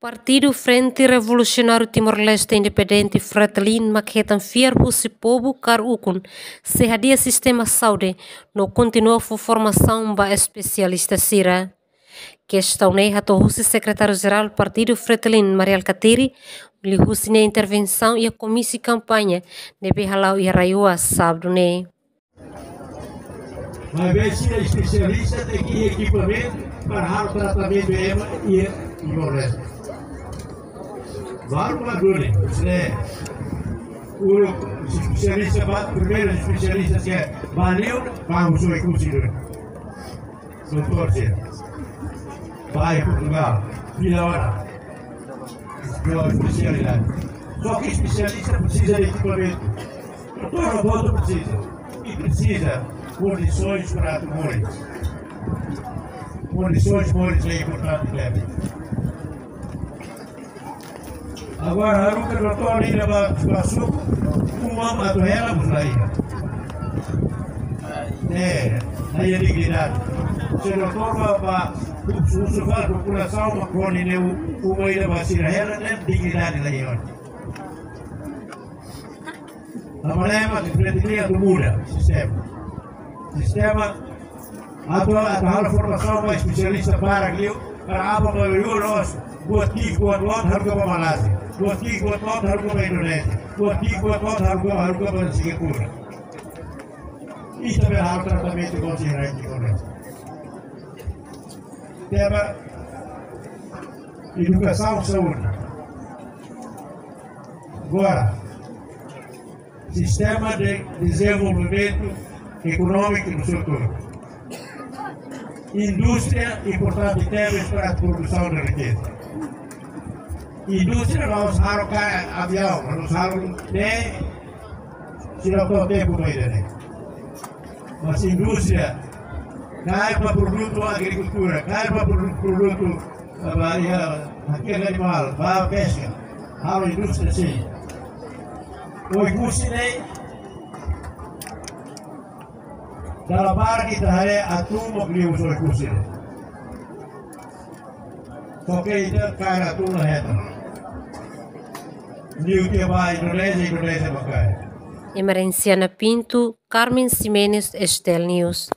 Partido Frente Revolucionário Timor-Leste Independente Fretilin maquetam fiar o povo car ukun se hadia sistema saúde no continua for formação ba especialista sira. Questão ne hato husi secretário-geral Partido Fretilin Mariel Katiri li husi ne intervenção e a comissão campanha nebe halau e raiua sábado ne. Mas bem, se é especialista tem que ir equipamento para o tratamento e Timor-Leste. Vários madures, né? O especialista, primeiro especialista que é valeu, vamos o considerar. Doutor Zé, vai a Portugal, vira hora, especialidade. Só que especialista precisa de equipamento. Todo mundo precisa. E precisa condições para tumores. Condições boas é importante, né? Agora, a Ruca doutor ali leva açúcar, uma do ela, vamos lá. Aí a dignidade. Se o doutor vai observar a população, uma colina, uma ilha vacina, ela tem dignidade lá. A maneira de frente do muda, sistema, a formação vai especialista para aquilo, para a maioria nossa, buat lot harga Malaysia, buat lot harga Indonesia, buat lot harga Singapura. Isso também é o tratamento considerado de Indonesia. Tema educação e saúde. Agora, sistema de desenvolvimento econômico do setor. Indústria, importante termos para a produção de riqueza. Indústria, nós usamos avião, nós usamos nem se não tem tempo para ir. Mas indústria, cai para produto agricultura, cai para produto aquele animal, para a pesca, a indústria sim. O custo dalam bar kita hari atu mobil usai kursi. Koke itu kaya atu lah itu. New tiba Indonesia pakai. Emerenciana Pinto, Carmen Ximenes, Estel News.